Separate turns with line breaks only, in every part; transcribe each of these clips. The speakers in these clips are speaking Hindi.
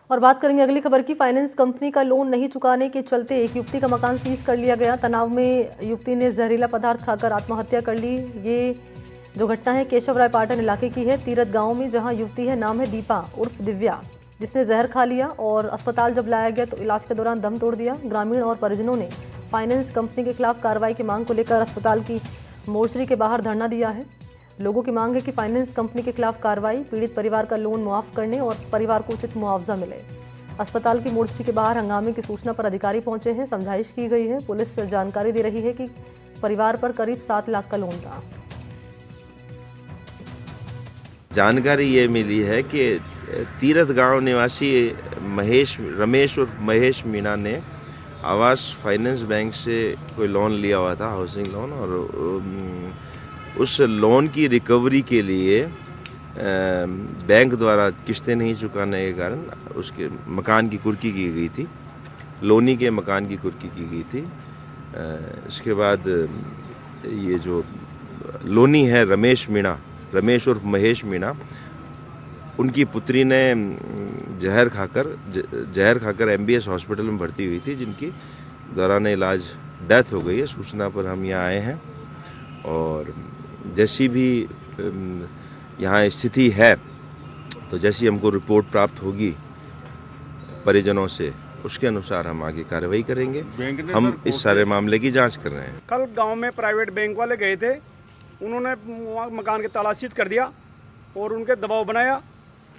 और बात करेंगे अगली खबर की। फाइनेंस कंपनी का लोन नहीं चुकाने के चलते एक युवती का मकान सीज कर लिया गया। तनाव में युवती ने जहरीला पदार्थ खाकर आत्महत्या कर ली। ये जो घटना है केशव राय पाटन इलाके की है, तीरथ गांव में, जहां युवती है नाम है दीपा उर्फ दिव्या, जिसने जहर खा लिया और अस्पताल जब लाया गया तो इलाज के दौरान दम तोड़ दिया। ग्रामीण और परिजनों ने फाइनेंस कंपनी के खिलाफ कार्रवाई की मांग को लेकर अस्पताल की मोर्चरी के बाहर धरना दिया है। लोगों की मांग है कि फाइनेंस कंपनी के खिलाफ कार्रवाई, पीड़ित परिवार का लोन मुआफ करने और परिवार को उचित मुआवजा मिले। अस्पताल की मोर्चरी के बाहर हंगामे की सूचना पर अधिकारी पहुंचे हैं, समझाइश की गई है। पुलिस जानकारी दे रही है कि परिवार पर करीब 7 लाख का लोन था।
जानकारी ये मिली है कि तीरथ गांव निवासी रमेश और महेश मीणा ने आवास फाइनेंस बैंक से कोई लोन लिया हुआ था, हाउसिंग लोन, और उस लोन की रिकवरी के लिए बैंक द्वारा किस्तें नहीं चुकाने के कारण उसके मकान की कुर्की की गई थी, लोनी के मकान की कुर्की की गई थी। इसके बाद ये जो लोनी है रमेश और महेश मीणा, उनकी पुत्री ने जहर खाकर MBS हॉस्पिटल में भर्ती हुई थी, जिनकी दौरान इलाज डेथ हो गई है। सूचना पर हम यहाँ आए हैं और जैसी भी यहाँ स्थिति है, तो जैसी हमको रिपोर्ट प्राप्त होगी परिजनों से, उसके अनुसार हम आगे कार्रवाई करेंगे। हम इस सारे मामले की जांच कर रहे हैं।
कल गांव में प्राइवेट बैंक वाले गए थे, उन्होंने मकान के ताला सीज कर दिया और उनके दबाव बनाया।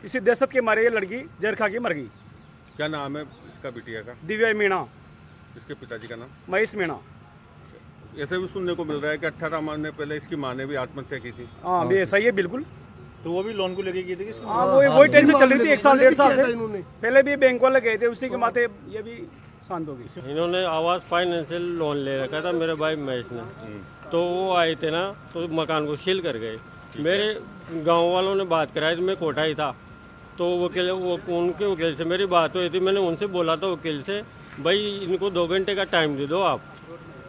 इसी दहशत के मारे ये लड़की जहर खा के मर गई।
क्या नाम है इसका बिटिया का?
दिव्या मीणा।
इसके पिताजी का नाम?
महेश मीणा।
ऐसे भी सुनने को मिल रहा है कि 18 महीने पहले इसकी माँ ने भी आत्महत्या की थी।
हाँ भी ऐसा ही है बिल्कुल।
तो वो भी लोन को लेके की थी?
हाँ वही टेंशन चल रही थी 1 साल 1.5 साल से। पहले भी बैंक वाले गए थे, उसी के माथे ये भी शांत हो गई।
इन्होंने आवास फाइनेंशियल लोन ले रखा था मेरे भाई महेश ने, तो वो आए थे ना, तो मकान को सील कर गए। मेरे गांव वालों ने बात कराई, तो मैं कोटा ही था, तो उनके वकील से मेरी बात हुई थी। मैंने उनसे बोला था वकील से, भाई इनको 2 घंटे का टाइम दे दो आप,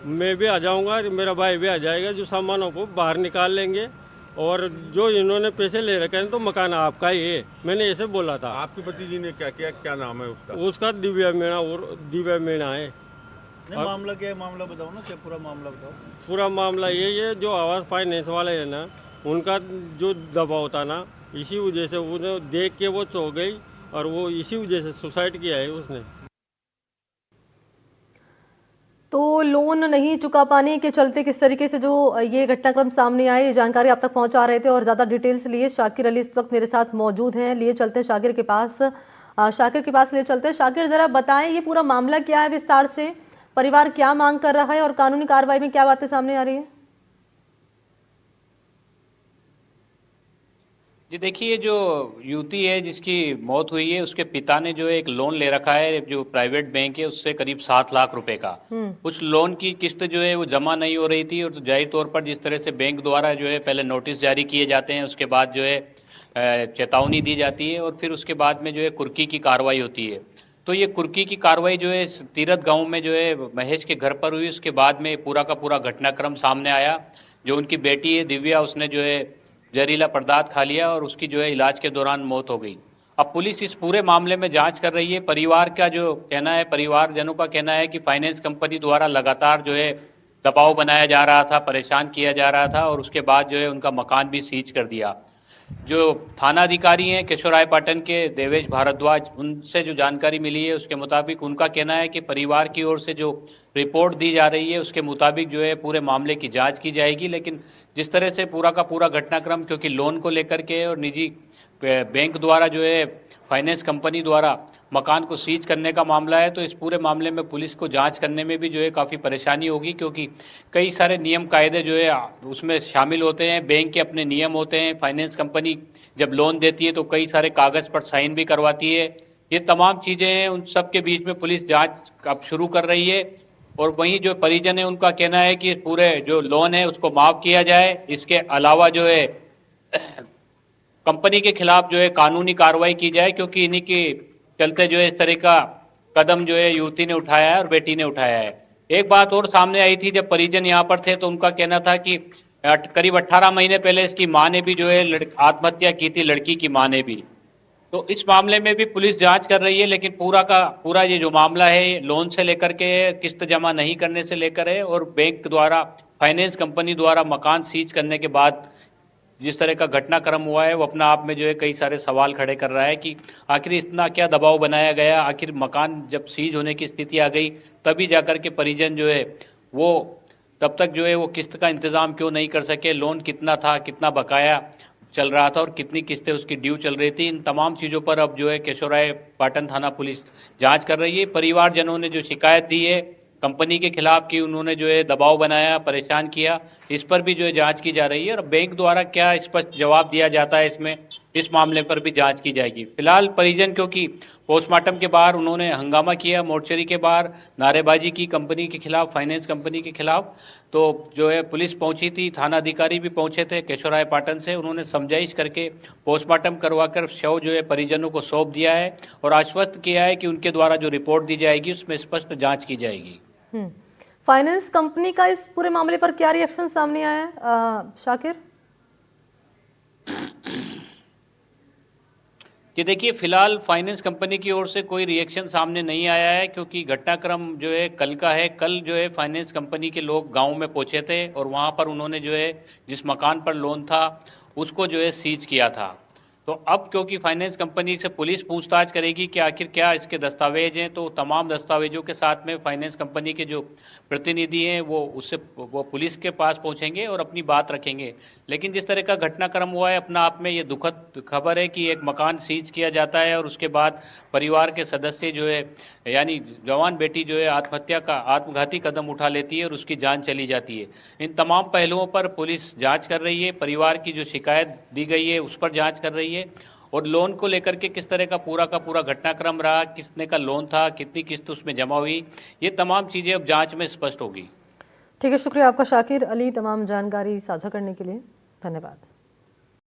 मैं भी आ जाऊंगा, मेरा भाई भी आ जाएगा, जो सामानों को बाहर निकाल लेंगे, और जो इन्होंने पैसे ले रखे हैं तो मकान आपका ही है, मैंने ऐसे बोला था।
आपकी भतीजी ने क्या किया? क्या नाम है उसका?
उसका दिव्या मीणा है।
मामला क्या है? मामला बताओ ना, क्या पूरा मामला बताओ।
पूरा मामला यही है, जो आवास फाइनेंस वाले है ना, उनका जो दबाव था ना, इसी वजह से उन्हें देख के वो सो गई और वो इसी वजह से सुसाइड किया है उसने।
तो लोन नहीं चुका पाने के चलते किस तरीके से जो ये घटनाक्रम सामने आए, ये जानकारी आप तक पहुंचा रहे थे और ज़्यादा डिटेल्स लिए शाकिर अली इस वक्त मेरे साथ मौजूद हैं। लिए चलते हैं शाकिर के पास लिए चलते हैं। शाकिर, ज़रा बताएं ये पूरा मामला क्या है विस्तार से, परिवार क्या मांग कर रहा है और कानूनी कार्रवाई में क्या बातें सामने आ रही है?
जी देखिए, जो युवती है जिसकी मौत हुई है, उसके पिता ने जो एक लोन ले रखा है जो प्राइवेट बैंक है, उससे करीब 7 लाख रुपए का। उस लोन की किस्त जो है वो जमा नहीं हो रही थी, और जाहिर तौर पर जिस तरह से बैंक द्वारा जो है पहले नोटिस जारी किए जाते हैं, उसके बाद जो है चेतावनी दी जाती है, और फिर उसके बाद में जो है कुर्की की कार्रवाई होती है। तो ये कुर्की की कार्रवाई जो है तीरथ गांव में जो है महेश के घर पर हुई। उसके बाद में पूरा का पूरा घटनाक्रम सामने आया। जो उनकी बेटी है दिव्या, उसने जो है जहरीला पदार्थ खा लिया और उसकी जो है इलाज के दौरान मौत हो गई। अब पुलिस इस पूरे मामले में जांच कर रही है। परिवार का जो कहना है, परिवारजनों का कहना है कि फाइनेंस कंपनी द्वारा लगातार जो है दबाव बनाया जा रहा था, परेशान किया जा रहा था, और उसके बाद जो है उनका मकान भी सीज कर दिया। जो थाना अधिकारी हैं केशव राय पाटन के, देवेश भारद्वाज, उनसे जो जानकारी मिली है उसके मुताबिक उनका कहना है कि परिवार की ओर से जो रिपोर्ट दी जा रही है उसके मुताबिक जो है पूरे मामले की जांच की जाएगी। लेकिन जिस तरह से पूरा का पूरा घटनाक्रम, क्योंकि लोन को लेकर के और निजी बैंक द्वारा जो है फाइनेंस कंपनी द्वारा मकान को सीज करने का मामला है, तो इस पूरे मामले में पुलिस को जांच करने में भी जो है काफ़ी परेशानी होगी, क्योंकि कई सारे नियम कायदे जो है उसमें शामिल होते हैं। बैंक के अपने नियम होते हैं। फाइनेंस कंपनी जब लोन देती है तो कई सारे कागज़ पर साइन भी करवाती है। ये तमाम चीज़ें हैं, उन सब के बीच में पुलिस जाँच अब शुरू कर रही है। और वहीं जो परिजन है उनका कहना है कि पूरे जो लोन है उसको माफ़ किया जाए। इसके अलावा जो है कंपनी के खिलाफ जो है कानूनी कार्रवाई की जाए, क्योंकि इन्हीं के चलते जो है इस तरह का कदम जो है युवती ने उठाया है और बेटी ने उठाया है। एक बात और सामने आई थी, जब परिजन यहाँ पर थे तो उनका कहना था कि करीब 18 महीने पहले इसकी माँ ने भी जो है आत्महत्या की थी, लड़की की माँ ने भी। तो इस मामले में भी पुलिस जांच कर रही है, लेकिन पूरा का पूरा ये जो मामला है लोन से लेकर के है, किस्त जमा नहीं करने से लेकर है, और बैंक द्वारा फाइनेंस कंपनी द्वारा मकान सीज करने के बाद जिस तरह का घटनाक्रम हुआ है वो अपना आप में जो है कई सारे सवाल खड़े कर रहा है कि आखिर इतना क्या दबाव बनाया गया, आखिर मकान जब सीज होने की स्थिति आ गई तभी जाकर के परिजन जो है वो तब तक जो है वो किस्त का इंतजाम क्यों नहीं कर सके, लोन कितना था, कितना बकाया चल रहा था और कितनी किस्तें उसकी ड्यू चल रही थी। इन तमाम चीज़ों पर अब जो है केशवराय पाटन थाना पुलिस जांच कर रही है। परिवारजनों ने जो शिकायत दी है कंपनी के खिलाफ कि उन्होंने जो है दबाव बनाया, परेशान किया, इस पर भी जो है जांच की जा रही है और बैंक द्वारा क्या स्पष्ट जवाब दिया जाता है इसमें, इस मामले पर भी जांच की जाएगी। फिलहाल परिजन क्योंकि पोस्टमार्टम के बाहर उन्होंने हंगामा किया, मोर्चरी के बाहर नारेबाजी की कंपनी के खिलाफ, फाइनेंस कंपनी के खिलाफ, तो जो है पुलिस पहुंची थी, थाना अधिकारी भी पहुंचे थे केशवराय पाटन से, उन्होंने समझाइश करके पोस्टमार्टम करवाकर शव जो है परिजनों को सौंप दिया है और आश्वस्त किया है कि उनके द्वारा जो रिपोर्ट दी जाएगी उसमें स्पष्ट जांच की जाएगी।
फाइनेंस कंपनी का इस पूरे मामले पर क्या रिएक्शन सामने आया है शाकिर?
कि देखिए फिलहाल फाइनेंस कंपनी की ओर से कोई रिएक्शन सामने नहीं आया है, क्योंकि घटनाक्रम जो है कल का है। कल जो है फाइनेंस कंपनी के लोग गांव में पहुंचे थे और वहां पर उन्होंने जो है जिस मकान पर लोन था उसको जो है सीज किया था। तो अब क्योंकि फाइनेंस कंपनी से पुलिस पूछताछ करेगी कि आखिर क्या इसके दस्तावेज हैं, तो तमाम दस्तावेजों के साथ में फाइनेंस कंपनी के जो प्रतिनिधि हैं वो पुलिस के पास पहुंचेंगे और अपनी बात रखेंगे। लेकिन जिस तरह का घटनाक्रम हुआ है अपना आप में ये दुखद खबर है कि एक मकान सीज किया जाता है और उसके बाद परिवार के सदस्य जो है यानी जवान बेटी जो है आत्मघाती कदम उठा लेती है और उसकी जान चली जाती है। इन तमाम पहलुओं पर पुलिस जांच कर रही है, परिवार की जो शिकायत दी गई है उस पर जांच कर रही है और लोन को लेकर के किस तरह का पूरा घटनाक्रम रहा, कितने का लोन था, कितनी किस्त उसमें जमा हुई, ये तमाम चीज़ें अब जांच में स्पष्ट होगी।
ठीक है, शुक्रिया आपका शाकिर अली तमाम जानकारी साझा करने के लिए। धन्यवाद।